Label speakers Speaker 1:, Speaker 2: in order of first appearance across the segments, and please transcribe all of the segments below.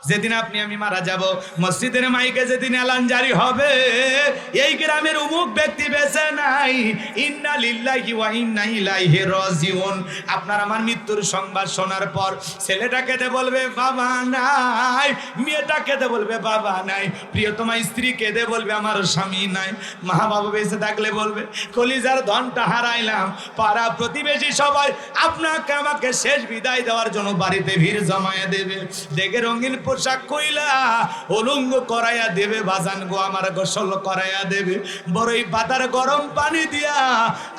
Speaker 1: যেদিন আপনি আমি মারা যাব, মসজিদের মাইকে যেদিন এলান জারি হবে, এই গ্রামের অমুক ব্যক্তি বেঁচে নাই, ইন্না লিল্লাহি ওয়া ইন্না ইলাইহি রাজিউন। আপনার আমার মৃত্যুর সংবাদ শোনার পর ছেলেটা কেঁদে বলবে বাবা নাই, মেয়েটা কেঁদে বলবে বাবা নাই, প্রিয়তমা স্ত্রী কেঁদে বলবে আমার স্বামী নাই, মা বাবা বেঁচে থাকলে বলবে কলিজার ধনটা হারাইলাম। পাড়া প্রতিবেশী সবাই আপনাকে আমাকে শেষ বিদায় দেওয়ার জন্য বাড়িতে ভিড় জমায়া দেবে, দেখে রঙিন পোশাক কইলা উলঙ্গ করাইয়া দেবে, বাজান গো আমার গোসল করাইয়া দেবে, বড়ই পাতার গরম পানি দিয়া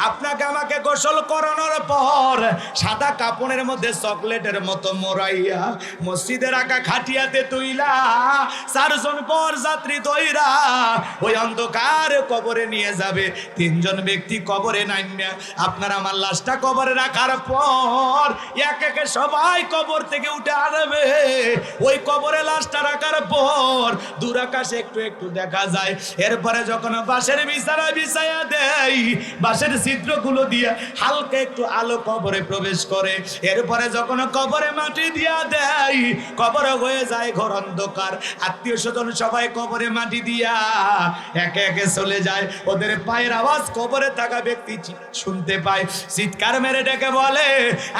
Speaker 1: আপনাকে আমাকে গোসল করানোর পর সাদা কাপড়ের মধ্যে চকলেটের মতো মোড়াইয়া মসজিদের আঁকা খাটিয়াতে তুইলা চারজন পর যাত্রী দইরা ওই অন্ধকার কবরে নিয়ে যাবে। তিনজন ব্যক্তি কবরে নাইমা আপনার আমার লাশটা কবরে রাখার পর এক একে সবাই কবর থেকে উঠে আনবে। ওই কবরে লাশটা রাখার পর দূর আকাশে একটু একটু দেখা যায়। এরপরে যখন বাঁশের বিছানা বিছাইয়া দেয়, বাঁশের ছিদ্রগুলো দিয়ে হালকা একটু আলো কবরে প্রবেশ করে। এরপরে যখন কবরে মাটি দিয়া দেয়, কবর হয়ে যায় ঘর অন্ধকার। আত্মীয় স্বজন সবাই কবরে মাটি দিয়া একে একে চলে যায়। ওদের পায়ের আওয়াজ কবরে থাকা ব্যক্তি শুনতে পায়, চিৎকার মেরে ডেকে বলে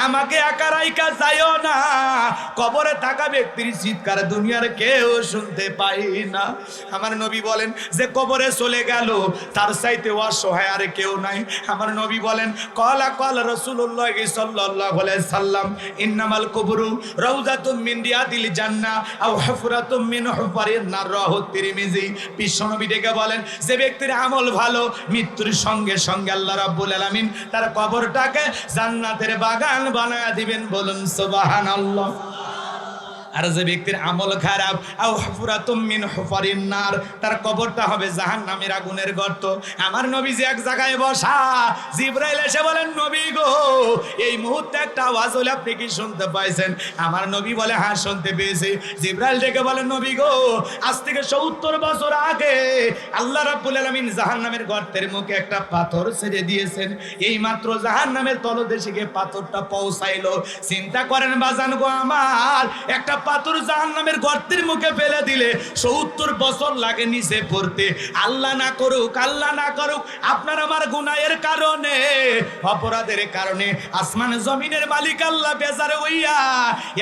Speaker 1: আমাকে একা রাইকা যাইও না। কবরে থাকা ব্যক্তির চিৎকার দুনিয়ার কেউ শুনতে পায় না। আমার নবী বলেন যে কবরে চলে গেল তার চাইতে অসহায় আর কেউ নাই। আমার নবী বলেন কলা রাসূলুল্লাহ সাল্লাল্লাহু আলাইহি সাল্লাম ইন্নামাল কুবরু রাউযাতুম মিন রিয়াদিল জান্নাহ আও হুফরাতুম মিন হুফারিন নার। রাহু তিরমিজি। বিশ্বনবী ডেকে বলেন যে ব্যক্তির আমল ভালো, মৃত্যুর সঙ্গে সঙ্গে আল্লাহ রাব্বুল আলামিন তার কবরটাকে জান্নাতের বাগান বানায়া দিবেন। বলুন সুবহানাল্লাহ। আর যে ব্যক্তির আমল খারাপ, আও হুফরাতুম মিন হুফারিন নার, তার কবরটা হবে জাহান্নামের আগুনের গর্ত। আমার নবী যে এক জায়গায় বসা, জিবরাইল এসে বলেন নবী গো এই মুহূর্তে একটা আওয়াজ হলো, আপনি কি শুনতে পাইছেন? আমার নবী বলে হ্যাঁ শুনতে পেয়েছি। জিবরাইল ডেকে বলেন নবী গো আজ থেকে ৭০ বছর আগে আল্লাহ রাব্বুল আলামিন জাহান্নামের গর্তের মুখে একটা পাথর ছেড়ে দিয়েছেন, এই মাত্র জাহান্নামের তলদেশে গিয়ে পাথরটা পৌঁছাইলো। চিন্তা করেন বাজান গো আমার, একটা পাথর জাহান্নামের গর্তের মুখে ফেলে দিলে ৭০ বছর লাগে নিচে পড়তে। আল্লাহ না করুক আপনার আমার গুনাহের কারণে, অপরাধের কারণে আসমান জমিনের মালিক আল্লাহ বেজার হইয়া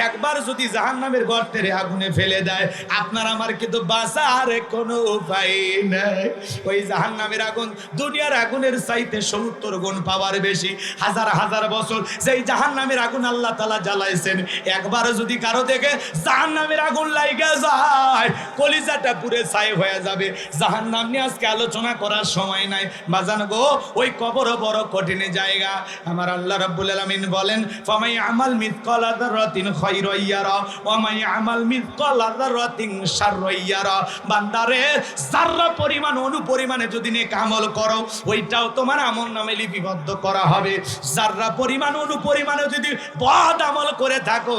Speaker 1: একবার যদি জাহান্নামের গর্তের আগুনে ফেলে দেয়, আপনার আমার কিন্তু বাঁচার কোনো উপায় নাই। ওই জাহান্নামের আগুন দুনিয়ার আগুনের চাইতে ৭০ গুণ পাওয়ার বেশি। হাজার হাজার বছর যেই জাহান্নামের আগুন আল্লাহ তাআলা জ্বালাইছেন, একবার যদি কারো দেখে জাহান্নামের আগুন লাইগা যায়, কলিজাটা পুরে ছাই হয়ে যাবে। জাহান্নাম নিয়ে আজকে আলোচনা করার সময় নাই বাজান গো। ওই কবর বড় কঠিন জায়গা। আমার আল্লাহ রাব্বুল আলামিন বলেন ফামাই আমাল মিসকালা যাররাতিন খায়রান ইয়ারা ওয়া মাই আমাল মিসকালা যাররাতিন শাররান ইয়ারা। বান্দারে যাররা পরিমাণ অনুপরিমাণে যদি নেক আমল করো, ওইটাও তোমার আমলনামায় লিপিবদ্ধ করা হবে। যাররা পরিমাণ অনুপরিমাণে যদি বদ আমল করে থাকো,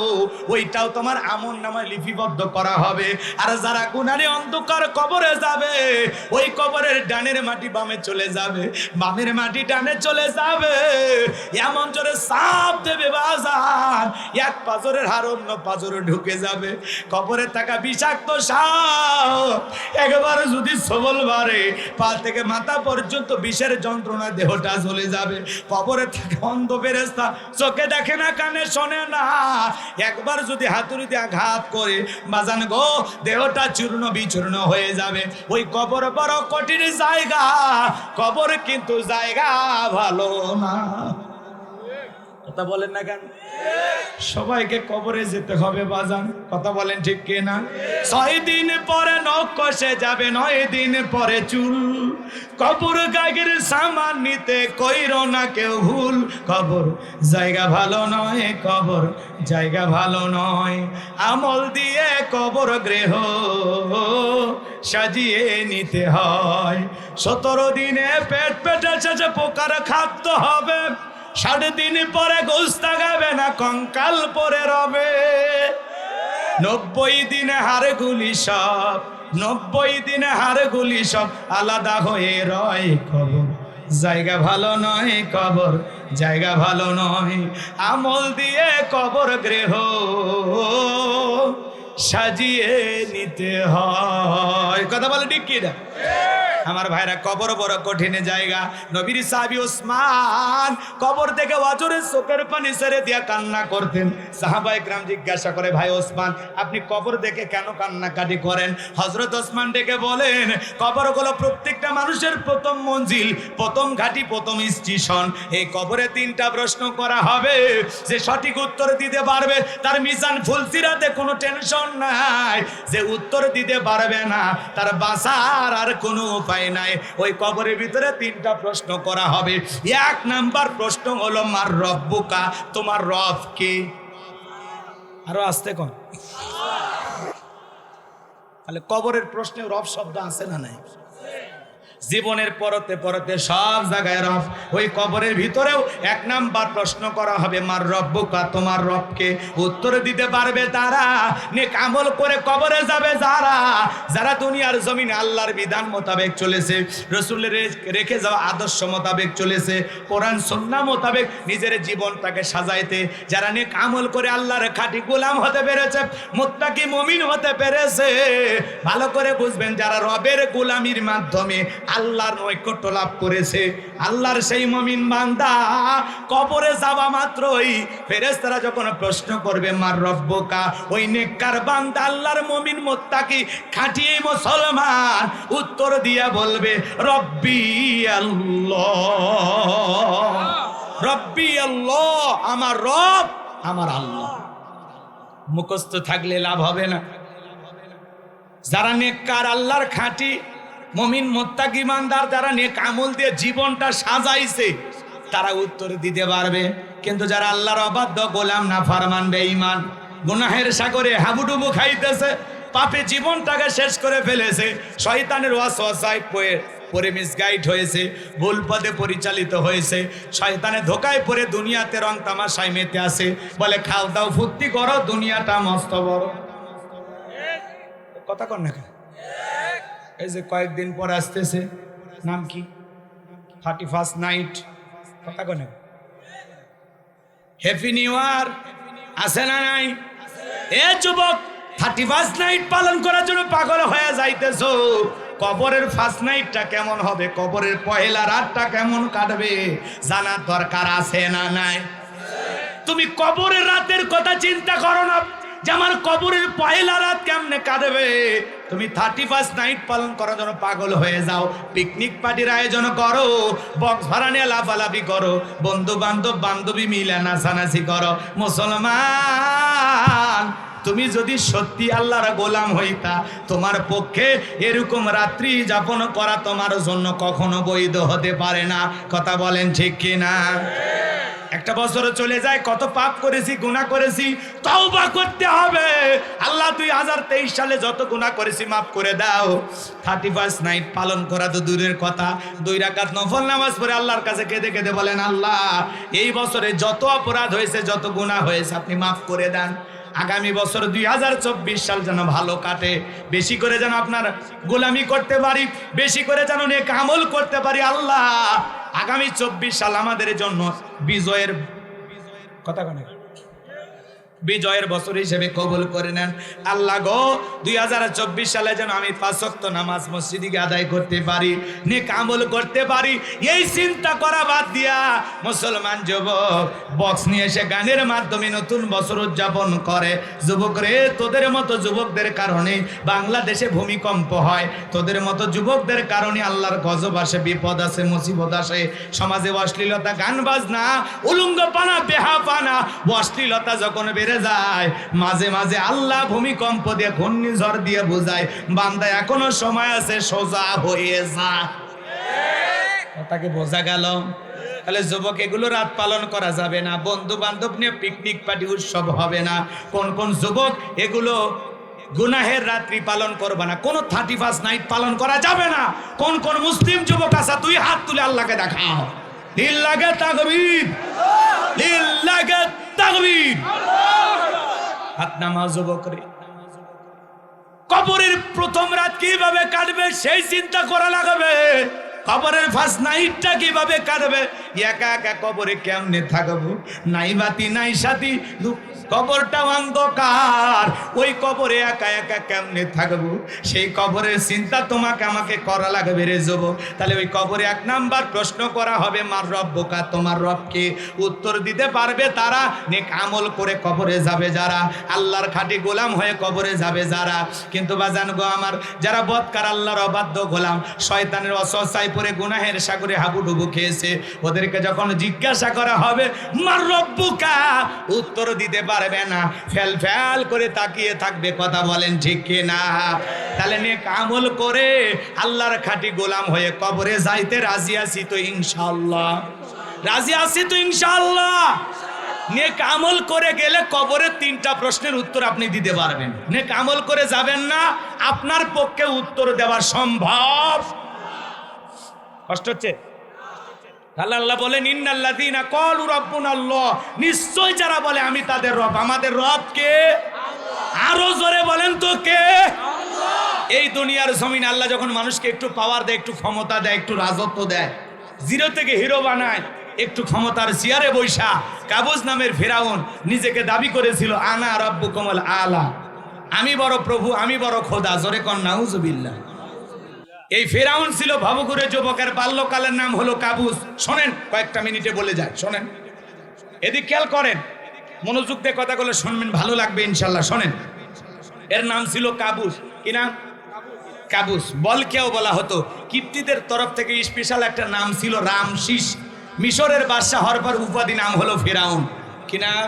Speaker 1: ওইটাও তোমার আমলনামায় লিপিবদ্ধ করা হবে। আর যারা গুনাহে অন্ধকার কবরে যাবে, ওই কবরের ডানের মাটি বামে চলে যাবে, বামের মাটি ডানে চলে যাবে। এমন জোরে সাপ দেবে বাজার, এক পাজরের হাড় অন্য পাজরে ঢুকে যাবে। কবরে থাকা বিষাক্ত সাপ একবার যদি সবল বাড়ে, পা থেকে মাথা পর্যন্ত বিষের যন্ত্রণা দেহটা চলে যাবে। কবরে থাকা অন্ধ ফেরেশতা চোখে দেখে না, কানে শোনে না, একবার যদি হাতুড়ি দিয়ে আঘাত করে বাজান গো দেহটা চূর্ণ বিচূর্ণ হয়ে যাবে। ওই কবর বড় কঠিন জায়গা, কবর কিন্তু জায়গা ভালো না। কথা বলেন না কেন? সবাইকে কবরে যেতে হবে বাজান, কথা বলেন ঠিক কিনা? ৬ দিন পরে নখ কষে যাবে, ৯ দিন পরে চুল। কবর গাগের সামান নিতে কইরো না কেউ ভুল। কবর জায়গা ভালো নয়, কবর জায়গা ভালো নয়। আমল দিয়ে কবর গৃহ সাজিয়ে নিতে হয়। ১৭ দিনে পেটে শেষে পোকার খাদ্য হবে, ৬০ দিন পরে গোস্ত গাবে না, কঙ্কাল পরে রবে। ৯০ দিনে হাড়গুলি সব, ৯০ দিনে হাড়গুলি সব আলাদা হয়ে রয়। কবর জায়গা ভালো নয়, কবর জায়গা ভালো নয়। আমল দিয়ে কবর গৃহ সাজিয়ে নিতে হয়। কথা বলে ঠিক কি না? আমার ভাইরা, কবর বড় কঠিন জায়গা। নবীর সাহাবী ওসমান কবর থেকে ওয়াজরে চোখের পানি ছেড়ে দিয়া কান্না করতেন। সাহাবায়ে কেরাম জিজ্ঞাসা করে, ভাই ওসমান, আপনি কবর দেখে কেন কান্নাকাটি করেন? হযরত ওসমান ডেকে বলেন, কবর হলো প্রত্যেকটা মানুষের প্রথম মঞ্জিল, প্রথম ঘাঁটি, প্রথম স্টেশন। এই কবরে 3টা প্রশ্ন করা হবে। যে সঠিক উত্তর দিতে পারবে তার মিজান ফুলসিরাতে কোনো টেনশন নাই। যে উত্তর দিতে পারবে না তার বাঁচার আর কোনো উপায় নাই। ওই কবরের ভিতরে 3টা প্রশ্ন করা হবে। 1 নাম্বার প্রশ্ন হলো, মার রব্বুকা, তোমার রব কে? আরো আসতে কোন? তাহলে কবরের প্রশ্নে রব শব্দ আছে না নাই? জীবনের পরতে পরতে সব জায়গায় রব। ওই কবরের ভিতরেও 1 নাম্বার প্রশ্ন করা হবে, মার রব্বুকা, তোমার রবকে? উত্তর দিতে পারবে তারা, নেক আমল করে কবরে যাবে যারা, যারা দুনিয়ার জমিনে আল্লাহর বিধান মোতাবেক চলেছে, রাসূলের রেখে যাওয়া আদর্শ মোতাবেক চলেছে, কোরআন সুন্নাহ মোতাবেক নিজের জীবনটাকে সাজাইতে যারা নেক আমল করে আল্লাহর খাঁটি গোলাম হতে পেরেছে, মুত্তাকি মুমিন হতে পেরেছে। ভালো করে বুঝবেন, যারা রবের গোলামির মাধ্যমে আল্লাহর নৈকট্য লাভ করেছে, আল্লাহর সেই মুমিন বান্দা কবরে যাওয়া মাত্রই ফেরেশতারা যখন প্রশ্ন করবে, মার রব্বুকা, ওই নেককার বান্দা আল্লাহর মুমিন মুত্তাকি খাঁটি মুসলমান উত্তর দিয়া বলবে, রব্বি আল্লাহ, রব্বি আল্লাহ, আমার রব আমার আল্লাহ। মুখস্থ থাকলে লাভ হবে না। যারা নেককার, আল্লাহর খাঁটি মুমিন মুত্তাকি ইমানদার, যারা নেক আমল দিয়ে জীবনটা সাজাইছে, তারা উত্তর দিতে পারবে। কিন্তু যারা আল্লাহর অবাধ্য গোলাম, নাফরমান, বেঈমান, গুনাহের সাগরে হাবুডুবু খাইতেছে, পাপে জীবনটাকে শেষ করে ফেলেছে, শয়তানের ওয়াসওয়াসায় পরে মিসগাইড হয়েছে, ভুল পথে পরিচালিত হয়েছে, শয়তানের ধোকায় পড়ে দুনিয়াতে রং তামাশায় মেতে আছে, বলে খাও দাও ফুর্তি করো, দুনিয়াটা মস্ত বড়। কথা কন না? এই যে কয়েকদিন পর আসতেছে, নাম কি? 31st night. কথা কন? হ্যাপি নিউ ইয়ার আছে না নাই? এ যুবক, 31st নাইট পালন করার জন্য পাগল হয়ে যাইতেছো। কবরের ফার্স্ট নাইটটা কেমন হবে, কবরের পহেলা রাতটা কেমন কাটবে জানার দরকার আছে না নাই? তুমি কবরের রাতের কথা চিন্তা করো না যে আমার কবরের পহেলা রাত কেমনে কাটবে। তুমি 31st নাইট পালন করার জন্য পাগল হয়ে যাও, পিকনিক পার্টির আয়োজন করো, বক্স ভাড়া নিয়ে লাফালাফি করো, বন্ধু বান্ধব বান্ধবী মিলে নাচানাচি করো। মুসলমান, তুমি যদি সত্যি আল্লাহর গোলাম হইতা, তোমার পক্ষে এরকম রাত্রি যাপন করা তোমার জন্য কখনো বৈধ হতে পারে না। কথা বলেন ঠিক কিনা? একটা বছর চলে যায়, কত পাপ করেছি, গুনাহ করেছি, তওবা করতে হবে। আল্লাহ 2023 সালে যত গুনাহ করেছি মাফ করে দাও। 31st নাইট পালন করা তো দূরের কথা, 2 রাকাত নফল নামাজ পড়ে আল্লাহর কাছে কেঁদে কেঁদে বলেন, আল্লাহ এই বছরে যত অপরাধ হয়েছে, যত গুনাহ হয়েছে আপনি মাফ করে দেন। আগামী বছর 2024 সাল যেন ভালো কাটে, বেশি করে যেন আপনার গোলামি করতে পারি, বেশি করে যেন নেক আমল করতে পারি। আল্লাহ আগামী 24 সাল আমাদের জন্য বিজয়ের কথা বলে, বিজয়ের বছর হিসেবে কবুল করে নেন। আল্লাহ গো, 2024 সালে যেন আমি 5 ওয়াক্ত নামাজ মসজিদে গিয়ে আদায় করতে পারি, নেক আমল করতে পারি, এই চিন্তা করা বাদ দিয়া মুসলমান যুবক বক্স নিয়ে এসে গানের মাধ্যমে নতুন বছর উদযাপন করে। যুবক রে, তোদের মতো যুবকদের কারণে বাংলাদেশে ভূমিকম্প হয়, তোদের মতো যুবকদের কারণে আল্লাহর গজব আসে, বিপদ আসে, মুসিবত আসে, সমাজে অশ্লীলতা, গান বাজনা, উলঙ্গপানা, বেহাপানা, অশ্লীলতা যখন যায়, মাঝে মাঝে আল্লাহ ভূমিকম্প দিয়ে, ঘূর্ণিঝড় দিয়ে বোঝায়, বান্দা এখনো সময় আছে, সোজা হয়ে যা। তাকে বোঝা গেল? তাহলে যুবক, এগুলো রাত পালন করা যাবে না, বন্ধু বান্ধব নিয়ে পিকনিক পার্টি উৎসব হবে না। কোন কোন যুবক এগুলো গুনাহের রাত্রি পালন করবে না, কোন 31st নাইট পালন করা যাবে না। কোন কোন মুসলিম যুবক আছে, তুই হাত তুলে আল্লাহকে দেখাও, লিল্লাহি তাকবীর, লিল্লাহি তাকবীর। হাত নামাও যুবক রে। কবরের প্রথম রাত কিভাবে কাটবে সেই চিন্তা করা লাগবে। কবরের ফার্স্ট নাইটটা কিভাবে কাটবে, একা একা কবরে কেমনে থাকবো, নাই বাতি নাই সাথী, কবরটা অন্ধকার, ওই কবরে একা একা কেমনে থাকবো? সেই কবরের চিন্তা তোমাকে আমাকে করা লাগবে রে যুবক। তাহলে ওই কবরে এক নাম্বার প্রশ্ন করা হবে, মার রব্বুকা, তোমার রবকে। উত্তর দিতে পারবে তারা, নেক আমল করে কবরে যাবে যারা, আল্লাহর খাঁটি গোলাম হয়ে কবরে যাবে যারা। কিন্তু বাজান গো আমার, যারা বদকার আল্লাহর অবাধ্য গোলাম, শয়তানের অসস্থায় পড়ে গুনাহের সাগরে হাবুডুবু খেয়েছে, ওদেরকে যখন জিজ্ঞাসা করা হবে মার রব্বুকা, উত্তর দিতে পারবে না, ফেল ফেল করে তাকিয়ে থাকবে। কথা বলেন ঠিক কি না? তাহলে নেক আমল করে আল্লাহর খাঁটি গোলাম হয়ে কবরে যাইতে রাজি আছি তো ইনশাআল্লাহ? রাজি আছি তো ইনশাআল্লাহ? নেক আমল করে গেলে কবরের 3টা প্রশ্নের উত্তর আপনি দিতে পারবেন। নেক আমল করে যাবেন না, আপনার পক্ষে উত্তর দেওয়া সম্ভব। কষ্ট হচ্ছে? আল্লাহ বলেন ইন্নাল্লাযীনা ক্বালু রাব্বুনাল্লাহ, নিশ্চয় যারা বলে আমি তাদের রব। আমাদের রব কে? আরো জোরে বলেন তো কে? এই দুনিয়ার জমিনে আল্লাহ যখন মানুষকে একটু পাওয়ার দেয়, একটু ক্ষমতা দেয়, একটু রাজত্ব দেয়, জিরো থেকে হিরো বানায়, একটু ক্ষমতার চেয়ারে বৈশা কাবুজ নামের ফেরাউন নিজেকে দাবি করেছিল আনা রাব্বুকুমুল আলা, আমি বড় প্রভু, আমি বড় খোদা। জোরে কর নাউজুবিল্লাহ। এই ফেরাউন ছিল ভবঘুরে যুবকের, বাল্যকালের নাম হলো কাবুস। শোনেন, কয়েকটা মিনিটে বলে যায়, শোনেন, এদিক খেয়াল করেন, মনোযোগ দিয়ে কথাগুলো শুনবেন, ভালো লাগবে ইনশাল্লাহ। শোনেন, এর নাম ছিল কাবুস। কি নাম? কাবুস। বলকেও বলা হতো। কিপ্তিদের তরফ থেকে স্পেশাল একটা নাম ছিল রামশিস। মিশরের বাদশাহ হওয়ার পর উপাধি নাম হলো ফেরাউন। কি নাম?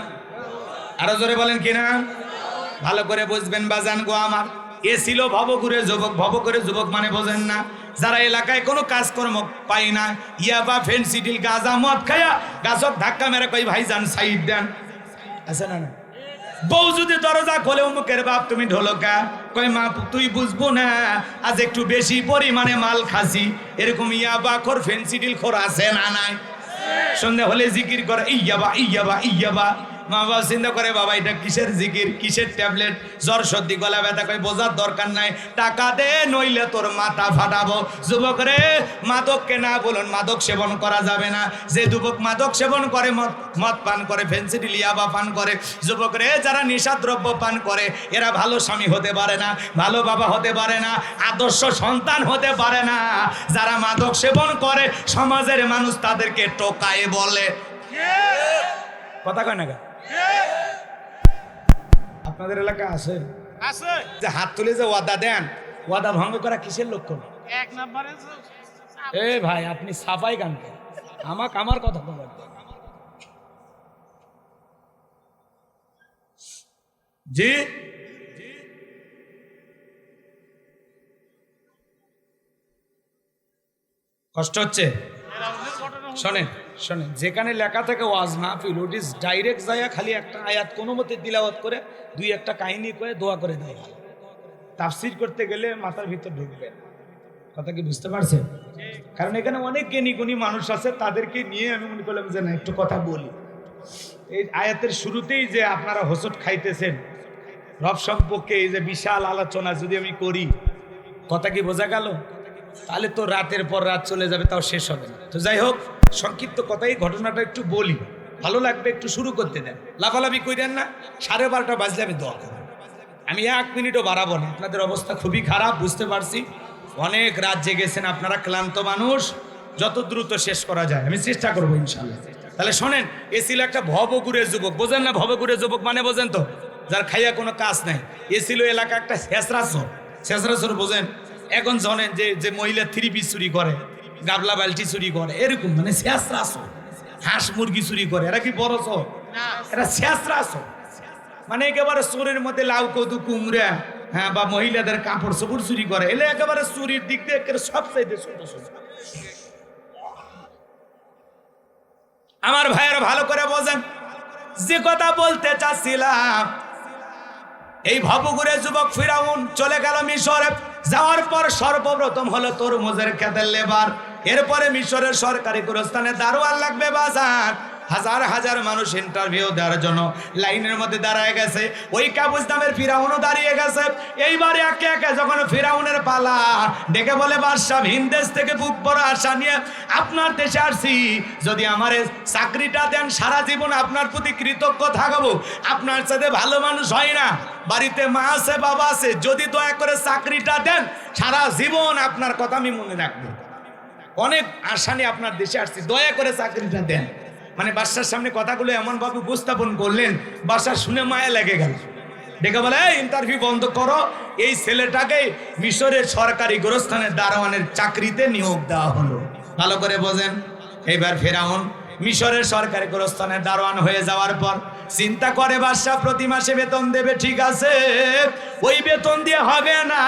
Speaker 1: আরো জোরে বলেন কি নাম? ভালো করে বুঝবেন বাজান গো আমার। এ ছিল ভবঘুরে যুবক। ভবঘুরে যুবক মানে বোঝেন না? যারা এলাকায় কোনো কাজকর্ম পাই না, ইয়াবা, ফেন্সিডিল, গাঁজা, মদ খায়া গাছক ধাক্কা মেরে কই ভাইজান সাইড দেন, আছে না? বউ যদি দরজা খোলে, মুখের বাপ তুমি ঢোলকা, কই মা তুই বুঝবো না, আজ একটু বেশি পরিমাণে মাল খাসি। এরকম ইয়াবা খোর, ফেন্সিডিল খোর আছে না নাই? সন্ধ্যা হলে জিকির করে ইয়াবা ইয়াবা ইয়াবা। মা বাবা চিন্তা করে, বাবা এটা কিসের জিকির, কিসের ট্যাবলেট? জ্বর সর্দি গলা ব্যথা, কই বোঝার দরকার নাই, টাকা দে নইলে তোর মাথা ফাটাবো। যুবক রে, মাদককে না বলুন, মাদক সেবন করা যাবে না। যে যুবক মাদক সেবন করে, মদ পান করে, ফেন্সিডিল, ইয়াবা পান করে, যুবক রে, যারা নেশাদ্রব্য পান করে, এরা ভালো স্বামী হতে পারে না, ভালো বাবা হতে পারে না, আদর্শ সন্তান হতে পারে না। যারা মাদক সেবন করে, সমাজের মানুষ তাদেরকে টোকায় বলে। কথা কয় না? আপনাদের এলাকা আছে? আছে। যে হাত তুলে যে ওয়াদা দেন, ওয়াদা ভঙ্গ করা কিসের লক্ষণ? এক নম্বরে এ ভাই, আপনি সাফাই গান করেন, আমাকে আমার কথা বলেন। জি, কষ্ট হচ্ছে? শোনেন শোনেন, যেখানে লেখা থাকে ওয়াজ মাহফিল, ওট ইজ ডাইরেক্ট যাইয়া খালি একটা আয়াত কোনো মতে তিলাওয়াত করে, দুই একটা কাহিনী করে দোয়া করে দেয়। তাফসির করতে গেলে মাথার ভিতর ঢুকবে। কথা কি বুঝতে পারছেন? কারণ এখানে অনেক জ্ঞানী গুণী মানুষ আছে, তাদেরকে নিয়ে আমি মনে করলাম যে না, একটু কথা বলি। এই আয়াতের শুরুতেই যে আপনারা হোঁচট খাইতেছেন রব সম্পর্কে, এই যে বিশাল আলোচনা যদি আমি করি, কথা কি বোঝা গেল? তাহলে তো রাতের পর রাত চলে যাবে, তাও শেষ হবে না। তো যাই হোক, সংক্ষিপ্ত কথাই ঘটনাটা একটু বলি, ভালো লাগবে। একটু শুরু করতে দেন, লাফালাফি করেন না। 12:30 বাজলে আমি দোয়া করব। আমি 1 মিনিটও বাড়াবো না। আপনাদের অবস্থা খুবই খারাপ, বুঝতে পারছি। অনেক রাত জেগেছেন আপনারা, ক্লান্ত মানুষ। যত দ্রুত শেষ করা যায় আমি চেষ্টা করবো ইনশাল্লাহ। তাহলে শোনেন, এ ছিল একটা ভবঘুরে যুবক। বোঝেন না ভবঘুরে যুবক মানে? বোঝেন তো? যার খাইয়া কোনো কাজ নাই। এ ছিল এলাকা একটা শেষরাসর। শেষরাসর বোঝেন? এখন জানেন যে যে মহিলা 3 পিস চুরি করে, গাবলা বালতি চুরি করে, এরকম মানে শেষরাসর। হাঁস মুরগি চুরি করে, এরা কি বড় চোর? এরা শেষরাসর। মানে একেবারে চোরের মধ্যে লাউ কদু কুমড়া, হ্যাঁ, বা মহিলাদের কাপড় চোপড় চুরি করে। এলে একেবারে চুরির দিক দিয়ে সবচাইতে ছোট ছোট। আমার ভাইয়েরা ভালো করে বোঝেন যে কথা বলতে চাচ্ছিলাম। এই ভবঘুরে যুবক ফিরাউন চলে গেল মিশরে। যাওয়ার পর সর্বপ্রথম হলো তরমুজের খেতের লেবার। এরপরে মিশরের সরকারি গোরস্থানে দারোয়ান লাগবে বাজার। হাজার হাজার মানুষ ইন্টারভিউ দেওয়ার জন্য লাইনের মধ্যে দাঁড়ায় গেছে। ওই কাবুস নামের ফিরাউনও দাঁড়িয়ে গেছে। এইবারে একে একে যখন ফিরাউনের পালা, ডেকে বলে বাদশাহ ভিনদেশ থেকে বুক বড় আশা নিয়ে আপনার দেশে আসছি, যদি আমার চাকরিটা দেন সারা জীবন আপনার প্রতি কৃতজ্ঞ থাকবো। আপনার সাথে ভালো মানুষ হয় না, বাড়িতে মা আছে বাবা আছে, যদি দয়া করে চাকরিটা দেন সারা জীবন আপনার কথা আমি মনে রাখবো। অনেক আশা নিয়ে আপনার দেশে আসছি, দয়া করে চাকরিটা দেন। মানে বাদশার সামনে কথাগুলো এমন ভাবে উপস্থাপন করলেন, বাদশা শুনে মায়া লেগে গেল। ডেকে বলে ইন্টারভিউ বন্ধ করো, এই ছেলেটাকে মিশরের সরকারি গোরস্থানের দারোয়ানের চাকরিতে নিয়োগ দেওয়া হলো। ভালো করে বোঝেন। এইবার ফেরাউন মিশরের সরকারি গোরস্থানের দারোয়ান হয়ে যাওয়ার পর চিন্তা করে বাদশা প্রতি মাসে বেতন দেবে, ঠিক আছে, ওই বেতন দিয়ে হবে না,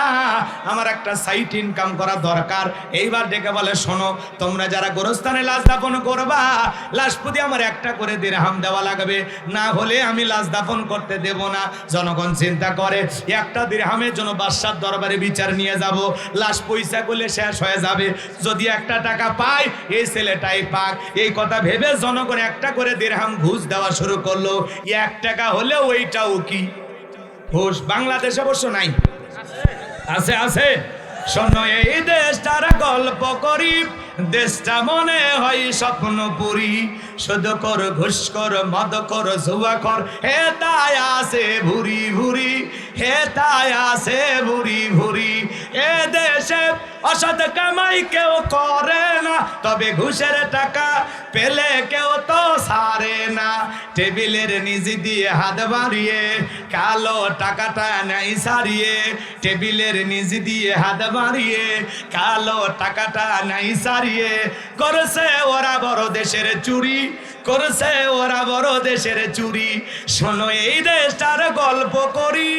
Speaker 1: আমার একটা সাইট ইনকাম করা দরকার। এইবার ডেকে বলে শোনো, তোমরা যারা গোরস্থানে লাশ দাফন করবা, লাশ প্রতি আমার একটা করে দিরহাম দেওয়া লাগবে, না হলে আমি লাশ দাফন করতে দেব না। জনগণ চিন্তা করে একটা দিরহামের জন্য বাদশার দরবারে বিচার নিয়ে যাব, লাশ পয়সা করলে শেষ হয়ে যাবে, যদি একটা টাকা পাই এই ছেলেটাই পাক। এই কথা ভেবে জনগণ একটা করে দিরহাম ঘুষ দেওয়া শুরু করলো। 1 টাকা হলে ওইটাও কি ঘুষ। বাংলাদেশে অবশ্য নাই, আছে আছে। শোনো এই দেশটার গল্প করি, দেশটা মনে হয় স্বপ্নপুরী, শুধু কর ঘুষ কর মদ কর জুয়া কর, হে তাই আছে ভুরি ভুরি, হে তাই আছে ভুরি ভুরি। এ দেশে অসৎ কামাই কেউ করে না, তবে ঘুষের টাকা পেলে কেউ তো সারে না। টেবিলের নিচে দিয়ে হাত বাড়িয়ে কালো টাকাটা নাই সারিয়ে, টেবিলের নিচে দিয়ে হাত বাড়িয়ে কালো টাকাটা নাই সারিয়ে, করেছে ওরা বড় দেশের চুরি, করেছে ওরা বড় দেশের চুরি। শোনো এই দেশটার গল্প করি,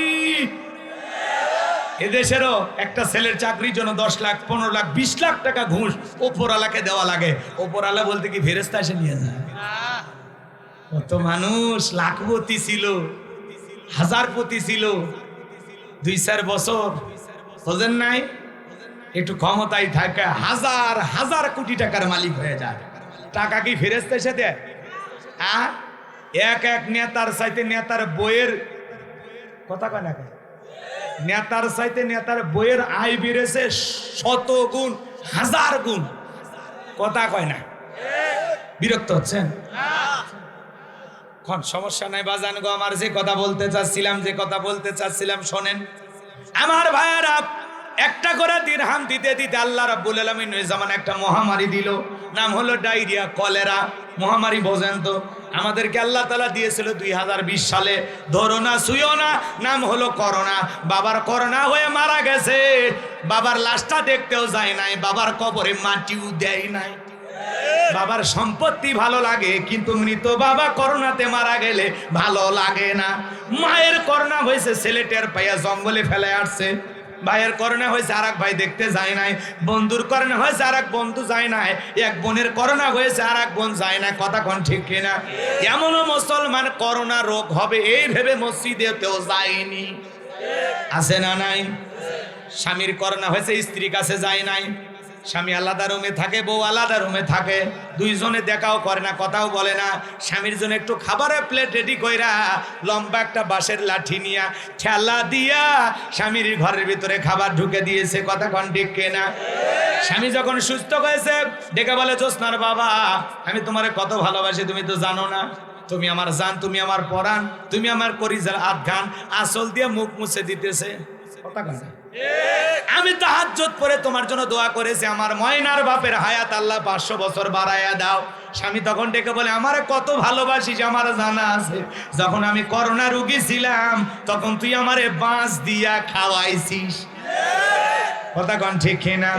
Speaker 1: এদেশেরও একটা ছেলের চাকরির জন্য 10 লাখ 15 লাখ 20 লাখ টাকা ঘুষ ওপরওয়ালাকে দেওয়া লাগে। ওপরওয়ালা বলতে কি ফেরেশতা এসে নিয়ে যায়? কত মানুষ লাখপতি ছিল, হাজারপতি ছিল, 2-4 বছর বোঝেন নাই, একটু ক্ষমতায় থাকে হাজার হাজার কোটি টাকার মালিক হয়ে যায়। টাকা কি ফেরেশতা এসে দেয়? এক এক নেতার চাইতে নেতার বইয়ের কথা কয় না, নেতার চাইতে নেতার বইয়ের আয় বেড়েছে 100 গুণ 1000 গুণ। কথা কয় না? বিরক্ত হচ্ছেন? সমস্যা নাই বাজান গো, আমার যে কথা বলতে চাচ্ছিলাম শোনেন আমার ভাইয়েরা। একটা করে দিরহাম দিতে দিতে আল্লাহ রাব্বুল আলামিন ওই জামানে একটা মহামারী দিল, নাম হলো ডায়রিয়া, কলেরা মহামারী। বোঝেন তো, আমাদেরকে আল্লাহ তাআলা দিয়েছিল 2020 সালে, ধরো না ছুঁয়ো না, নাম হলো করোনা। বাবার করোনা হয়ে মারা গেছে, বাবার লাশটা দেখতেও যায় নাই, বাবার কবরে মাটিও দেয় নাই। বাবার সম্পত্তি ভালো লাগে, কিন্তু মৃত বাবা করোনাতে মারা গেলে ভালো লাগে না। মায়ের করোনা হয়েছে, ছেলেটার পাইয়া জঙ্গলে ফেলে আসছে। ভাইয়ের করোনা হয়েছে, আর এক ভাই দেখতে যায় নাই। বন্ধুর করোনা হয়েছে, আর এক বন্ধু যায় নাই। এক বোনের করোনা হয়েছে, আর এক বোন যায় না। কথা কোন ঠিক কিনা? এমনও মুসলমান করোনা রোগ হবে এই ভেবে মসজিদেতেও যায়নি, আছে না নাই? স্বামীর করোনা হয়েছে, স্ত্রীর কাছে যায় নাই। স্বামী আলাদা রুমে থাকে, বউ আলাদা রুমে থাকে, দুইজনে দেখাও করে না, কথাও বলে না। স্বামীর জন্য একটু খাবারের প্লেট রেডি কইরা লম্বা একটা বাঁশের লাঠি নিয়া ঠেলা দিয়া স্বামীর ঘরের ভিতরে খাবার ঢুকে দিয়েছে। কথা কোন ঠিক কিনা? স্বামী যখন সুস্থ হয়েছে ডেকে বলে, জোসনার বাবা, আমি তোমারে কত ভালোবাসি তুমি তো জানো না, তুমি আমার জান, তুমি আমার পরাণ, তুমি আমার কলিজার আধখান। আসল দিয়ে মুখ মুছে দিতেছে। কথা কথা আমি তাহাজ্জুদ পড়ে তোমার জন্য দোয়া করেছি, আমার ময়নার বাপের হায়াত আল্লাহ 500 বছর বাড়াইয়া দাও। স্বামী তখন ডেকে বলে, আমারে কত ভালোবাসিস আমার জানা আছে, যখন আমি করোনা রোগী ছিলাম তখন তুই আমারে বাঁশ দিয়া খাওয়াইছিস। কথা কোন ঠিক কিনা?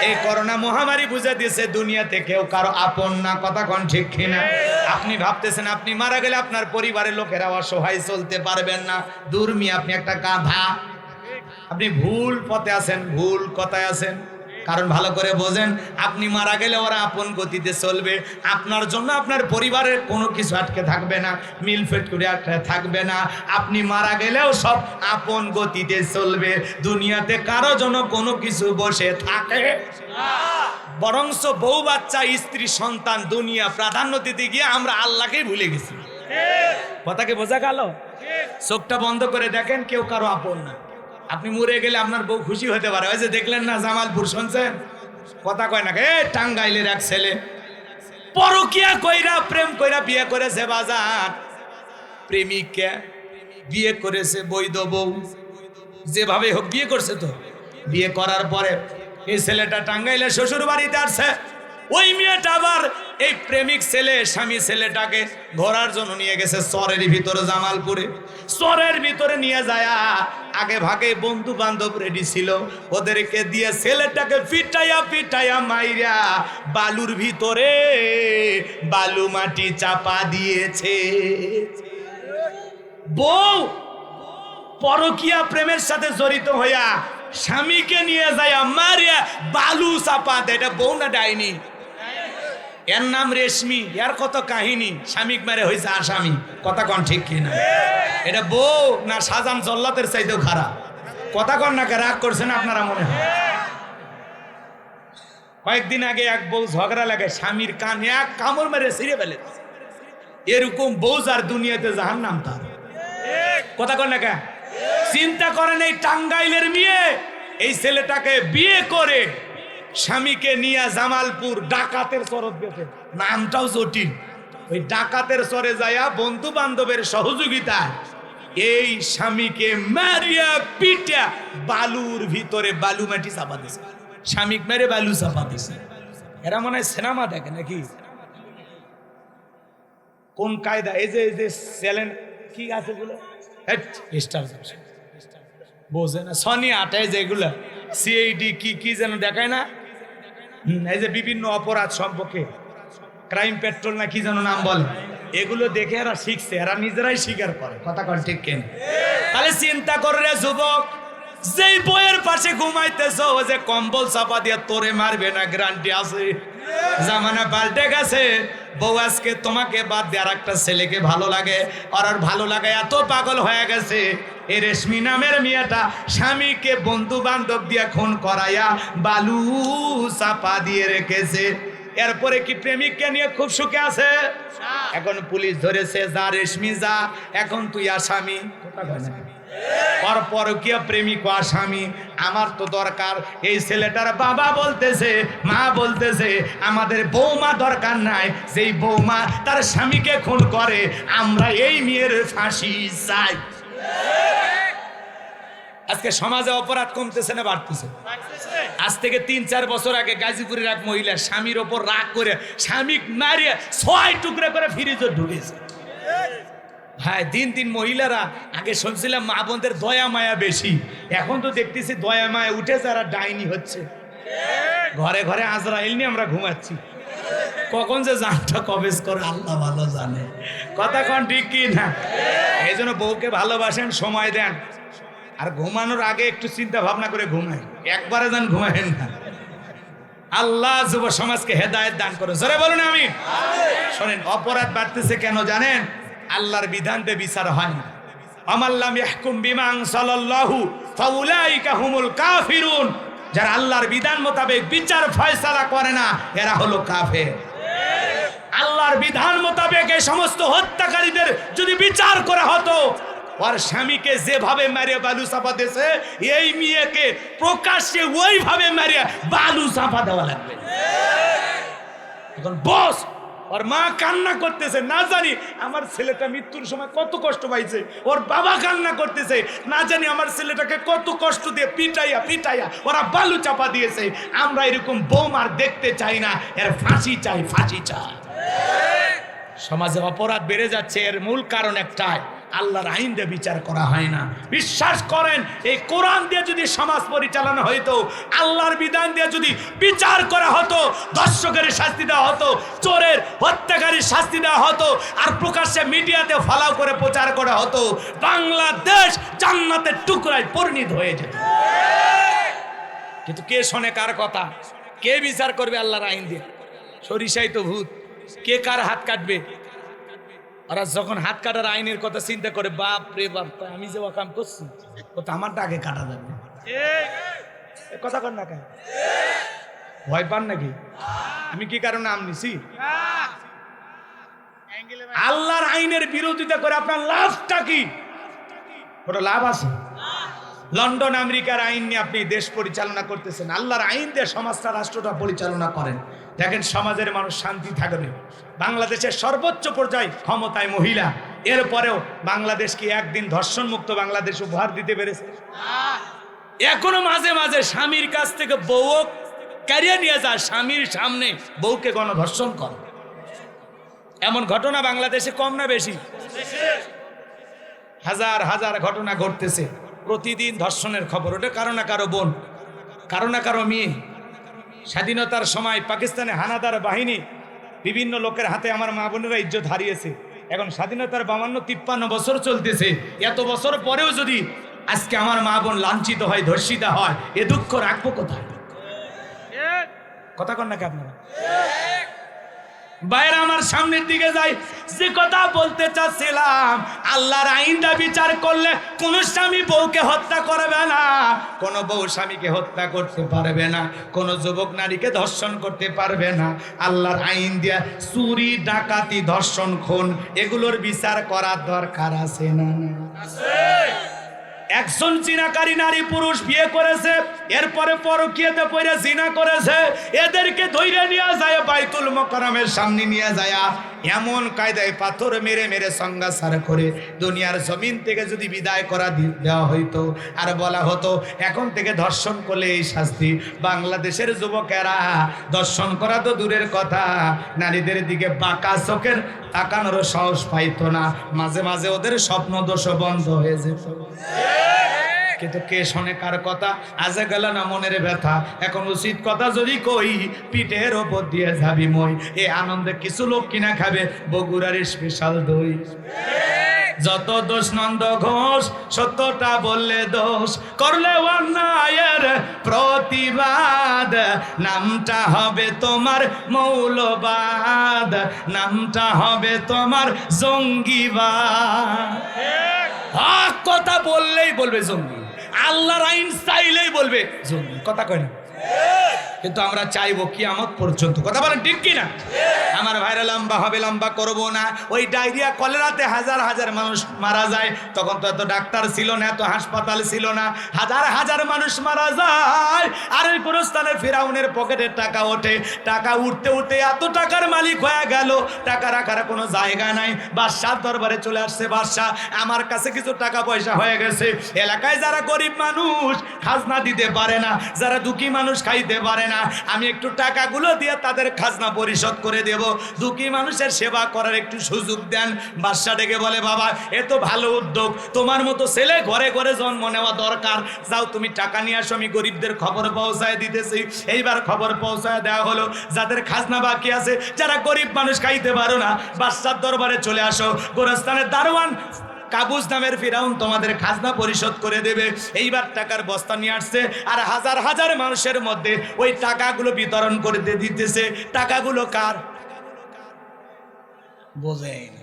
Speaker 1: এই করোনা মহামারী বুঝে দিয়েছে দুনিয়াতে কেউ কারো আপন না। কথা কোন ঠিক কিনা? আপনি ভাবতেছেন আপনি মারা গেলে আপনার পরিবারের লোকেরা অসহায় চলতে পারবেন না। দুর্মি, আপনি একটা গাধা, আপনি ভুল পথে আছেন, ভুল কথায় আছেন। কারণ ভালো করে বোঝেন, আপনি মারা গেলে ওরা আপন গতিতে চলবে, আপনার জন্য আপনার পরিবারের কোনো কিছু আটকে থাকবে না, মিলফেট করে আটকে থাকবে না। আপনি মারা গেলেও সব আপন গতিতে চলবে, দুনিয়াতে কারো জন্য কোনো কিছু বসে থাকে না। বরংস বউ বাচ্চা স্ত্রী সন্তান দুনিয়া প্রাধান্য দিতে গিয়ে আমরা আল্লাহকেই ভুলে গেছি। কথাকে বোঝা গেল? চোখটা বন্ধ করে দেখেন, কেউ কারো আপন না। আপনি মরে গেলে আপনার বউ খুশি হতে পারে। ওই যে দেখলেন না জামালপুর, শুনছেন? কথা কয় না, টাঙ্গাইলের এক ছেলে পরকিয়া কইরা প্রেম কইরা বিয়ে করেছে বাজার, প্রেমিককে বিয়ে করেছে বৈধ বউ, যেভাবে হোক বিয়ে করছে। তো বিয়ে করার পরে এই ছেলেটা টাঙ্গাইলে শ্বশুর বাড়িতে আসছে, ওই মেয়েটা আবার এই প্রেমিক ছেলে স্বামী ছেলেটাকে ঘোরার জন্য নিয়ে গেছে চরের ভিতরে, জামালপুরে। চরের ভিতরে নিয়ে যায়, আগে ভাগে বন্ধু বান্ধব রেডি ছিল, ওদেরকে দিয়ে ছেলেটাকে পিটাইয়া পিটাইয়া মাইরা বালুর ভিতরে বালু মাটি চাপা দিয়েছে। বউ পরকিয়া প্রেমের সাথে জড়িত হইয়া স্বামীকে নিয়ে যায় মারিয়া বালু চাপা দেয়। এটা বউ না ডাইনি? এর নাম রেশমি, এর কত কাহিনী। স্বামীক মেরে হয়েছে আসামি। কথা কন ঠিক কিনা? এটা বউ না সাজান জল্লাতের চাইতেও খারাপ? কথা কন না, রাগ করছেন আপনারা মনে হয়? কয়েকদিন আগে এক বউ ঝগড়া লাগে, স্বামীর কান এক কামড় মেরে ছিঁড়ে ফেলে। এরকম বউ যার দুনিয়াতে জাহান্নাম তার। কথা কন না কে? চিন্তা করেন, এই টাঙ্গাইলের মেয়ে এই ছেলেটাকে বিয়ে করে স্বামীকে নিয়ে জামালপুর ডাকাতের চরত গেছে। নামটাও জটিল। ওই ডাকাতের চরে যায়া বন্ধু বান্ধবের সহযোগিতায় এই স্বামীকে মারিয়া পিটা বালুর ভিতরে বালু মাটি চাপা দিয়েছে। স্বামীকে মেরে বালু চাপা দিয়েছে। এরা মনে হয় সিনেমা দেখে নাকি? কোন কায়দা? এই যে চ্যানেল কি আছে বলে বোঝে না, সনি আটায় যেগুলো সিআইডি কি যেন দেখায় না, এই যে বিভিন্ন অপরাধ সম্পর্কে ক্রাইম পেট্রোল না কি যেন নাম বলে, এগুলো দেখে এরা শিখছে, এরা নিজেরাই স্বীকার করে। কথা কন ঠিক কেন? তাহলে চিন্তা করে রে যুবক, যেই বইয়ের পাশে ঘুমাইতেছ ও যে কম্বল চাপা দিয়ে তোরে মারবে না গ্যারান্টি আছে? জামানা পাল্টে গেছে। বউ আজকে তোমাকে বাদ দিয়ে আর একটা ছেলেকে ভালো লাগে, আর ভালো লাগে এত পাগল হয়ে গেছে, এই রেশমি নামের মেয়েটা স্বামীকে বন্ধু বান্ধব দিয়ে খুন করাইয়া বালু চাপা দিয়ে রেখেছে। এরপরে কি প্রেমিককে নিয়ে খুব সুখে আছে? এখন পুলিশ ধরেছে, যা রেশমি যা, এখন তুই আসামি। পরকিয়া প্রেমিক আসামি। আমার তো দরকার, এই ছেলেটার বাবা বলতেছে, মা বলতেছে আমাদের বৌমা দরকার নাই, যেই বৌমা তার স্বামীকে খুন করে, আমরা এই মেয়ের ফাঁসি চাই। আজকে সমাজে অপরাধ কমতেছে না বাড়তেছে? আজ থেকে 3-4 বছর আগে গাজীপুরের এক মহিলা স্বামীর ওপর রাগ করে স্বামী মারিয়ে 6 টুকরা করে ফ্রিজে ঢুকেছে। হ্যাঁ, দিন মহিলারা, আগে শুনছিলাম মা বোনদের দয়া মায়া বেশি, এখন তো দেখতেছি দয়া মায়া উঠে যারা ডাইনি হচ্ছে। ঘরে ঘরে আজরাইল নিয়ে আমরা ঘুমাচ্ছি, কখন যে জানটা কবেজ করে আল্লাহ ভালো জানে। কথা কন ঠিক কি না? এই জন্য বউকে ভালোবাসেন, সময় দেন, আর ঘুমানোর আগে একটু চিন্তা ভাবনা করে ঘুমায়, একবারে যান ঘুমায়েন না। আল্লাহ যুব সমাজকে হেদায়েত দান করে, জোরে বলুন আমিন। শোনেন, অপরাধ বাড়তেছে কেন জানেন? আল্লাহর বিধানতে বিচার হয় না। আমাল্লাম ইয়াহকুম বিমা আনজালাল্লাহু ফাউলাইকা হুমুল কাফিরুন। যারা আল্লাহর বিধান মোতাবেক বিচার ফয়সালা করে না, এরা হলো কাফের। আল্লাহর বিধান মোতাবেক এই সমস্ত হত্যাকারীদের যদি বিচার করা হতো, আর স্বামীকে যেভাবে মারিয়ে বালু চাপা দিয়েছে, এই মেয়েকে প্রকাশ্যে ওইভাবে মারিয়ে বালু চাপা দেওয়া লাগবে। এখন বস, ওর মা কান্না করতেছে, না জানি আমার ছেলেটা মৃত্যুর সময় কত কষ্ট পাইছে, ওর বাবা কান্না করতেছে, না জানি আমার ছেলেটাকে কত কষ্ট দিয়ে পিটাইয়া ওরা বালু চাপা দিয়েছে। আমরা এরকম বৌমার দেখতে চাই না, এর ফাঁসি চাই, ফাঁসি চাই। সমাজে অপরাধ বেড়ে যাচ্ছে, এর মূল কারণ একটাই, আল্লাহর আইন দিয়ে বিচার করা হয় না। বিশ্বাস করেন, এই কোরআন দিয়ে যদি সমাজ পরিচালনা হইতো, আল্লাহর বিধান দিয়ে যদি বিচার করা হতো, দর্শকের শাস্তি দেওয়া হতো, চোরের হত্যাকারীর শাস্তি দেওয়া হতো, আর প্রকাশ্যে মিডিয়াতে ফলাও করে প্রচার করা হতো, বাংলাদেশ জান্নাতের টুকরায় পরিণত হয়ে যেত। কিন্তু কে শোনে কার কথা? কে বিচার করবে আল্লাহর আইন দিয়ে? সরিষাই তো ভূত, কে কার হাত কাটবে? ওরা যখন হাত কাটার আইনের কথা চিন্তা করে, বাপ রে বাপ, আমি যে ওয়াকাম করছি ও তো আমারটা আগে কাটা যাবে। কথা কর না কেন? ভয় পান নাকি? আমি কি কারণে আম নিছি? আল্লাহর আইনের বিরোধিতা করে আপনার লাভটা কি? কোনো লাভ আছে? লন্ডন আমেরিকার আইন নিয়ে আপনি দেশ পরিচালনা করতেছেন, আল্লাহর আইন দিয়ে সমাজটা রাষ্ট্রটা পরিচালনা করেন, দেখেন সমাজের মানুষ শান্তি থাকবে। বাংলাদেশের সর্বোচ্চ পর্যায়ে ক্ষমতায় মহিলা, এরপরেও বাংলাদেশ কি একদিন ধর্ষণ মুক্ত বাংলাদেশ উপহার দিতে পেরেছে? এখনো মাঝে মাঝে স্বামীর কাছ থেকে বউ কারিয়ে নিয়ে যায়, স্বামীর সামনে বউকে গণধর্ষণ করে। এমন ঘটনা বাংলাদেশে কম না বেশি? হাজার হাজার ঘটনা ঘটতেছে প্রতিদিন, ধর্ষণের খবর। ওটা কারো না কারো বোন, কারো না কারো মেয়ে। স্বাধীনতার সময় পাকিস্তানে হানাদার বাহিনী বিভিন্ন লোকের হাতে আমার মা বোনেরা ইজ্জত হারিয়েছে। এখন স্বাধীনতার 52-53 বছর চলতেছে, এত বছর পরেও যদি আজকে আমার মা বোন লাঞ্ছিত হয়, ধর্ষিতা হয়, এ দুঃখ রাখবো কোথায়? কথা কন নাকি আপনারা? বাইরে আমার সামনের দিকে যাই, যে কথা বলতে চাচ্ছিলাম, আল্লাহর আইনটা বিচার করলে কোন স্বামী বউকে হত্যা করবে না, কোন বউ স্বামীকে হত্যা করতে পারবে না, কোন যুবক নারীকে ধর্ষণ করতে পারবে না। আল্লাহর আইন দিয়া চুরি, ডাকাতি, ধর্ষণ, খুন এগুলোর বিচার করার দরকার আছে না? একজন জিনাকারী নারী পুরুষ বিয়ে করেছে, এরপরে পরকীয়াতে পড়ে জিনা করেছে, এদেরকে ধইরা নিয়ে যায় বাইতুল মোকাররমের সামনে নিয়ে যায়, এমন কায়দায় পাথর মেরে মেরে সংগাসার করে দুনিয়ার জমিন থেকে যদি বিদায় করা দেওয়া হইতো আর বলা হতো এখন থেকে ধর্ষণ করলে এই শাস্তি, বাংলাদেশের যুবকেরা ধর্ষণ করা তো দূরের কথা, নারীদের দিকে বাঁকা চোখের তাকানোরও সাহস পাইতো না। মাঝে মাঝে ওদের স্বপ্ন দোষ বন্ধ হয়ে যেত। কিন্তু কে শোনে কার কথা? আজে গেল না মনের ব্যথা। এখন উচিত কথা যদি কই, পিঠের ওপর দিয়ে যাবি মই। এই আনন্দে কিছু লোক কিনা খাবে বগুড়ার স্পেশাল দই। যত দোষ নন্দ ঘোষ, সত্যটা বললে দোষ, করলে অন্যায়ের প্রতিবাদ, নামটা হবে তোমার মৌলবাদ, নামটা হবে তোমার জঙ্গিবাদ। হক কথা বললেই বলবে জঙ্গি, আল্লাহর আইন চাইলেই বলবে জঙ্গি। কথা কয় না? কিন্তু আমরা চাইবো কিয়ামত পর্যন্ত। কথা বলেন ঠিক কিনা? আমার ভাইরা লম্বা হবে, লম্বা করবো না। ওই ডায়রিয়া কলেরাতে হাজার হাজার মানুষ মারা যায়, তখন তো এত ডাক্তার ছিল না, এত হাসপাতাল ছিল না, হাজার হাজার মানুষ মারা যায়। আর ওই গোরস্থানে ফিরাউনের পকেটে টাকা ওঠে, টাকা উঠতে উঠতে এত টাকার মালিক হয়ে গেল, টাকা রাখার কোনো জায়গা নাই। বাদশার দরবারে চলে আসছে, বাদশা আমার কাছে কিছু টাকা পয়সা হয়ে গেছে, এলাকায় যারা গরিব মানুষ খাজনা দিতে পারে না, যারা দুঃখী মানুষ খাইতে পারে না, আমি একটু টাকাগুলো দিয়ে তাদের খাজনা পরিশোধ করে দেব, দুঃখী মানুষের সেবা করার একটু সুযোগ দেন। বাদশা ডেকে বলে, বাবা এ তো ভালো উদ্যোগ, তোমার মতো ছেলে ঘরে ঘরে জন্ম নেওয়া দরকার, যাও তুমি টাকা নিয়ে আসো, আমি গরিবদের খবর পৌঁছায় দিতেছি। এইবার খবর পৌঁছায় দেওয়া হলো, যাদের খাজনা বাকি আছে, যারা গরিব মানুষ খাইতে পারো না, বাদশার দরবারে চলে আসো, গোরস্থানের দারোয়ান কাবুস নামের ফিরাউন তোমাদের খাজনা পরিশোধ করে দেবে। এইবার টাকার বস্তা নিয়ে আসছে, আর হাজার হাজার মানুষের মধ্যে ওই টাকাগুলো বিতরণ করে দিতেছে। টাকাগুলো কার? বোঝেই না,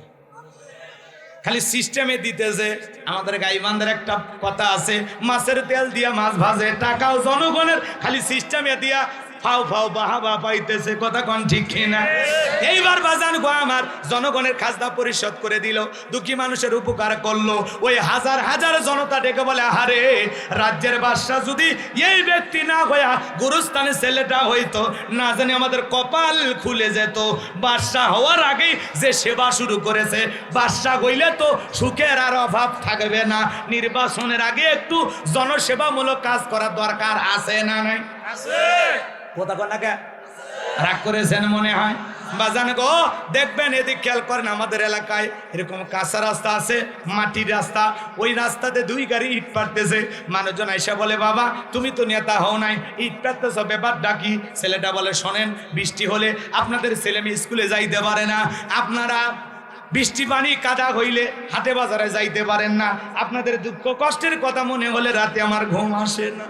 Speaker 1: খালি সিস্টেমে দিতেছে। আমাদের গাইবান্ধার একটা কথা আছে, মাছের তেল দিয়া মাছ ভাজে, টাকাও জনগণের, খালি সিস্টেমে দিয়া ফাও ফাও বাহাবা পাইতেছে। কথা কোন ঠিক কিনা? এইবার বাজান গো আমার, জনগণের খাজনা পরিশোধ করে দিল, দুঃখী মানুষের উপকার করলো। ওই হাজার হাজার জনতা ডেকে বলে, আহারে রাজ্যের বাদশা যদি এই ব্যক্তি না হইয়া গুরুস্থানের ছেলেটা হইতো, না জানি আমাদের কপাল খুলে যেত। বাদশা হওয়ার আগেই যে সেবা শুরু করেছে, বাদশা হইলে তো সুখের আর অভাব থাকবে না। নির্বাচনের আগে একটু জনসেবামূলক কাজ করার দরকার আছে না নাই? আছে। কথা কন না কে? রাগ করেছেন মনে হয়? বাজান গো দেখবেন, এদিক খেয়াল করেন, আমাদের এলাকায় এরকম কাঁচা রাস্তা আছে, মাটির রাস্তা, ওই রাস্তাতে 2 গাড়ি ইট পাড়তেছে। মানুষজন আইসা বলে, বাবা তুমি তো নেতা হও নাই, ইট পাড়তেছ, ব্যাপার ডাকি? ছেলেটা বলে, শোনেন, বৃষ্টি হলে আপনাদের ছেলে মেয়ে স্কুলে যাইতে পারে না, আপনারা বৃষ্টি পানি কাদা হইলে হাটে বাজারে যাইতে পারেন না, আপনাদের দুঃখ কষ্টের কথা মনে হলে রাতে আমার ঘুম আসে না।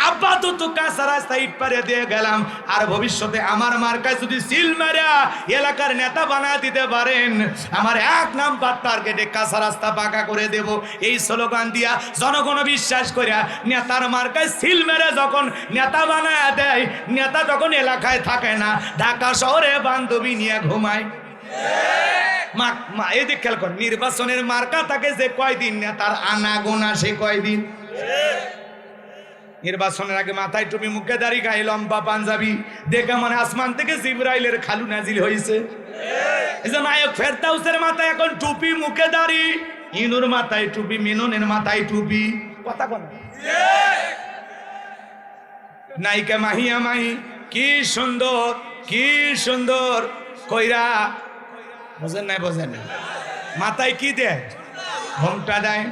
Speaker 1: আপাতত কাঁচা রাস্তা ইট পারে দিয়ে গেলাম, আর ভবিষ্যতে আমার মার্কায় যদি সিল মারা এলাকার নেতা বানা দিতে পারেন, আমার 1 নাম্বার টার্গেটে কাঁচা রাস্তা পাকা করে দেব। এই স্লোগান দিয়া জনগণ বিশ্বাস করিয়া নেতার মার্কায় সিল মেরে যখন নেতা বানায় দেয়, নেতা যখন এলাকায় থাকে না, ঢাকা শহরে বান্ধবী নিয়ে ঘুমায়। এদিক খেয়াল কর, নির্বাচনের মার্কা থাকে যে কয়দিন, নেতার আনাগোনা সে কয়দিন। নির্বাচনের আগে মাথায় টুপি, মুখে দাড়ি, গায়ে লম্বা পাঞ্জাবি, দেখে মানে আসমান থেকে জিবরাইলের খালু নাজিল হয়েছে। এই যে নায়ক ফেরদাউসের মাথায় এখন টুপি, মুখে দাড়ি, ইনুর মাথায় টুপি, মিননের মাথায় টুপি। কথা কোন নায়িকা মাহিয়া মাহি, কি সুন্দর, কি সুন্দর কইরা, বোঝেন না, বোঝেন না, মাথায় কি দেয়, ঘোমটা দেয়,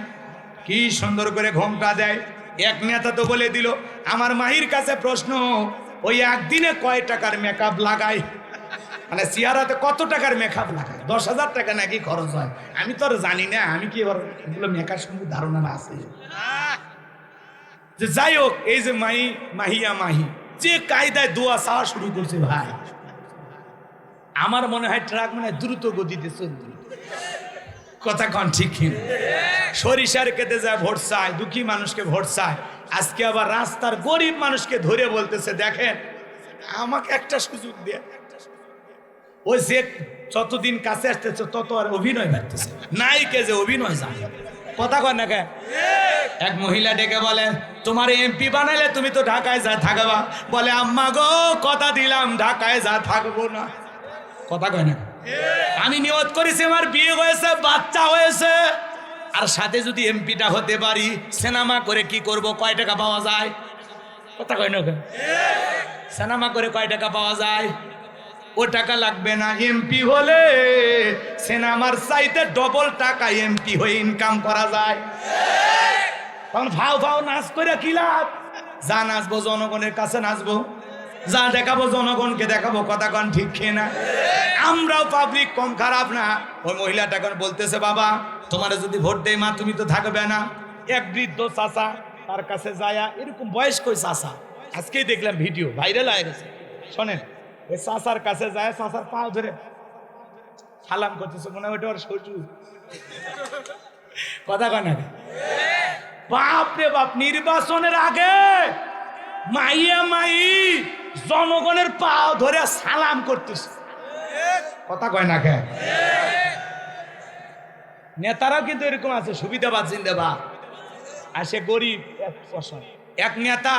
Speaker 1: কি সুন্দর করে ঘোমটা দেয়। এক নেতা তো বলে দিল, আমার মাহির কাছে প্রশ্ন, ওই একদিনে কয় টাকার মেকআপ লাগায়, মানে চেহারাতে কত টাকার মেকআপ লাগায়? 10,000 টাকা নাকি খরচ হয়। আমি তো আর জানি না, আমি কি এবার এগুলো মেকআপ সম্বন্ধে ধারণা না আছে। যে যাই হোক, এই যে মাহিয়া মাহি যে কায়দায় দোয়া চাওয়া শুরু করছে ভাই, আমার মনে হয় ট্রাক মানে দ্রুত গতিতে চলবে। কথা কন ঠিক কিনা? সরিষার খেতে যায় ভোট চায়, দুঃখী মানুষকে ভোট চায়, আজকে আবার রাস্তার গরিব মানুষকে ধরে বলতেছে, দেখেন আমাকে একটা সুযোগ দিয়ে। ওই যে যতদিন কাছে আসতেছে তত আর অভিনয় করতেছে, নায়িকে যে অভিনয় জানে। কথা কন না কেন? এক মহিলা ডেকে বলে, তোমার এমপি বানাইলে তুমি তো ঢাকায় যা থাকবা। বলে, আম্মা গো কথা দিলাম ঢাকায় যা থাকবো না। কথা কয় না? আমি নিয়ত করেছি, আমার বিয়ে হয়েছে, বাচ্চা হয়েছে, আর সাথে যদি এমপিটা হতে পারি, সিনেমা করে কি করব, কয় টাকা পাওয়া যায়? কথা কয় না? সিনেমা করে কয় টাকা পাওয়া যায়? ও টাকা লাগবে না, এমপি হলে সিনেমার চাইতে ডবল টাকা এমপি হয়ে ইনকাম করা যায়। তখন ফাও ফাও নাচ করে কি লাভ? যা নাচবো জনগণের কাছে নাচবো, যা দেখাবো জনগণকে দেখাবো। কথা কন ঠিক খেয়ে না? আমরাও পাবলিক কম খারাপ না। ওই মহিলাটা এখন বলতেছে, বাবা তোমার যদি ভোট দেয় মা, তুমি তো থাকবে না। এক বৃদ্ধ চাচা তার কাছে যায়, এরকম বয়স্ক চাচা, আজকেই দেখলাম ভিডিও ভাইরাল হয়ে গেছে। শোনেন, ওই চাচার কাছে যায়, চাচার পা ধরে সালাম করতেছে, মনে হয় ওটা ওর শ্বশুর। কথা কন না? বাপ রে বাপ, নির্বাচনের আগে মাইয়া মাই জনগণের পা ধরে সালাম করতেছে। কথা কয় না কে? নেতারাও কিন্তু এরকম আছে, সুবিধাবাদ জিন্দাবাদ। আর সে গরিব, এক নেতা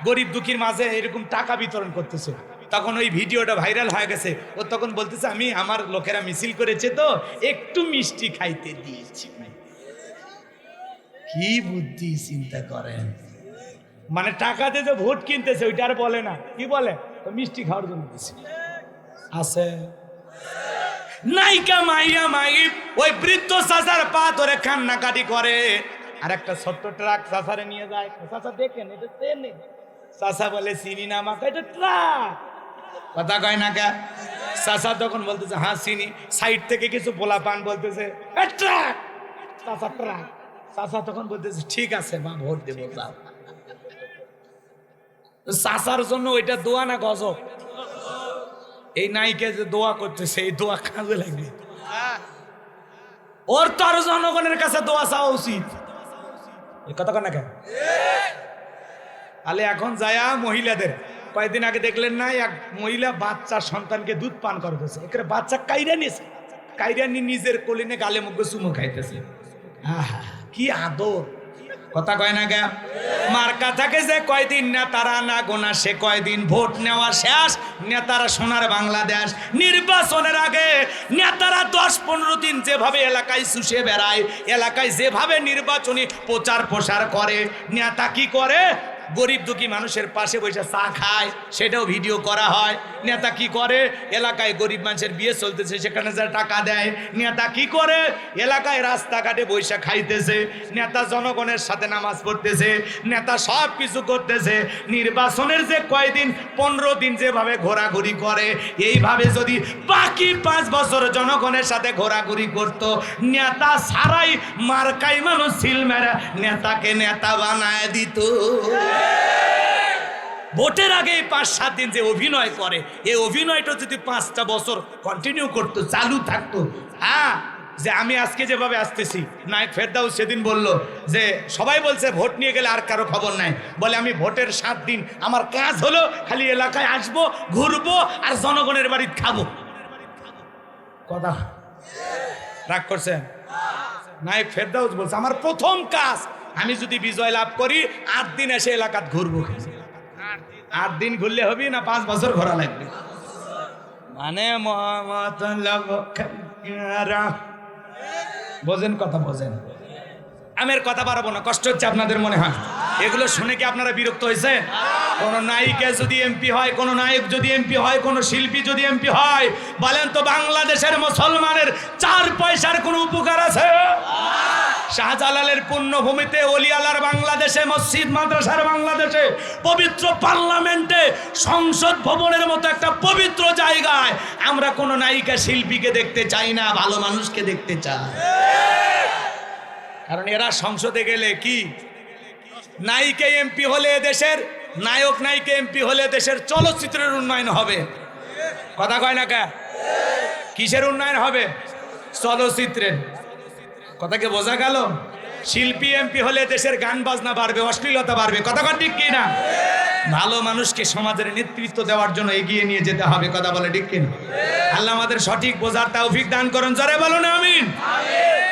Speaker 1: গরিব দুঃখীর মাঝে এরকম টাকা বিতরণ করতেছে। তখন ওই ভিডিওটা ভাইরাল হয়ে গেছে। ও তখন বলতেছে, আমি আমার লোকেরা মিছিল করেছে তো একটু মিষ্টি খাইতে দিয়েছি। কি বুদ্ধি চিন্তা করেন, মানে টাকাতে যে ভোট কিনতেছে ওইটা আর বলে না, কি বলে, তো মিষ্টি খাওয়ার জন্য দিচ্ছে। আছে নায়িকা মাইয়া মাই ওই বৃদ্ধ চাচার পা ধরে কান্নাকাটি করে, আর একটা ছোট্ট ট্রাক চাচারে নিয়ে যায়। চাচা দেখেন এটা ট্রেনে। চাচা বলে, চিনি না আমাকে, এটা ট্রাক। কথা কয় না কে? চাচা তখন বলতেছে, হ্যাঁ চিনি। সাইড থেকে কিছু পোলা পান বলতেছে, ট্রাক। চাচা ট্রাক। চাচা তখন বলতেছে, ঠিক আছে মা, ভোট দেবো যাও। চাচার জন্য ওইটা দোয়া না গজব? এই নায়িকা যে দোয়া করতেছে, এই দোয়া কাজে লাগবে। ওর তো আরো জনগণের কাছে দোয়া চাওয়া উচিত। এই কথা কন না কেন? তাহলে এখন যায়া মহিলাদের, কয়েকদিন আগে দেখলেন না, এক মহিলা বাচ্চা সন্তানকে দুধ পান করতেছে। এখানে বাচ্চা কাইরা নিয়েছে, কাইরা নিয়ে নিজের কোলিনে গালে মুখে চুমো খাইতেছে। আহা কি আদর। কথা কয় না গে? মার্কা থাকে যে কয়দিন, নেতারা না গোনা সে কয়দিন। ভোট নেওয়া শেষ, নেতারা সোনার বাংলাদেশ। নির্বাচনের আগে নেতারা 10-15 দিন যেভাবে এলাকায় চুষে বেড়ায়, এলাকায় যেভাবে নির্বাচনী প্রচার প্রসার করে, নেতা কি করে? গরিব দুঃখী মানুষের পাশে বসে চা খায়, সেটাও ভিডিও করা হয়। নেতা কি করে? এলাকায় গরিব মানুষের বিয়ে চলতেছে, সেখানে যা টাকা দেয়। নেতা কি করে? এলাকায় রাস্তাঘাটে বসে খাইতেছে। নেতা জনগণের সাথে নামাজ পড়তেছে। নেতা সব কিছু করতেছে। নির্বাচনের যে কয়দিন, 15 দিন যেভাবে ঘোরাঘুরি করে, এইভাবে যদি বাকি 5 বছর জনগণের সাথে ঘোরাঘুরি করত, নেতা ছাড়াই মার্কাই মানুষ সিল মেরে নেতাকে নেতা বানায় দিত। ভোটের আগে 5-7 দিন যে অভিনয় করে, এই অভিনয়টা যদি 5টা বছর কন্টিনিউ করতো, চালু থাকতো, হ্যাঁ, যে আমি আজকে যেভাবে আসতেছি, নায়ক ফেরদাউস সেদিন বলল যে সবাই বলছে ভোট নিয়ে গেলে আর কারো খবর নাই, বলে আমি ভোটের 7 দিন আমার কাজ হলো খালি এলাকায় আসবো, ঘুরবো আর জনগণের বাড়ি খাবো। কথা রাগ করছেন? নায়ক ফেরদাউস বলছে আমার প্রথম কাজ, আমি যদি বিজয় লাভ করি 8 দিন এসে এলাকাত ঘুরবো। 8 দিন ঘুরলে হবে না 5 বছর ঘোরা লাগবে। মানে বোঝেন কথা, বোঝেন? আমি আর কথা বাড়াবো না, কষ্ট হচ্ছে আপনাদের মনে হয়? এগুলো শুনে কি আপনারা বিরক্ত হয়েছে? কোন নায়িকা যদি এমপি হয়, কোন নায়ক যদি এমপি হয়, কোন শিল্পী যদি এমপি হয়, বলেন তো বাংলাদেশের মুসলমানের 4 পয়সার কোন উপকার আছে? শাহজালালের পুণ্যভূমিতে, ওলিয়ালার বাংলাদেশে, মসজিদ মাদ্রাসার বাংলাদেশে, পবিত্র পার্লামেন্টে, সংসদ ভবনের মতো একটা পবিত্র জায়গায় আমরা কোন নায়িকা শিল্পীকে দেখতে চাই না, ভালো মানুষকে দেখতে চাই। কারণ এরা সংসদে গেলে কি, নায়িকা এমপি হলে দেশের, নায়ক নায়িকা এমপি হলে দেশের চলচ্চিত্রের উন্নয়ন হবে। কথা কয় না কে? কিসের উন্নয়ন হবে? চলচ্চিত্রের। কথাকে বোঝা গেল? শিল্পী এমপি হলে দেশের গান বাজনা বাড়বে, অশ্লীলতা বাড়বে। কথা কয় ঠিক কিনা? ভালো মানুষকে সমাজের নেতৃত্ব দেওয়ার জন্য এগিয়ে নিয়ে যেতে হবে। কথা বলে ঠিক কিনা? আল্লাহ আমাদের সঠিক বোঝার তৌফিক দান করুন। জোরে বলুন আমিন।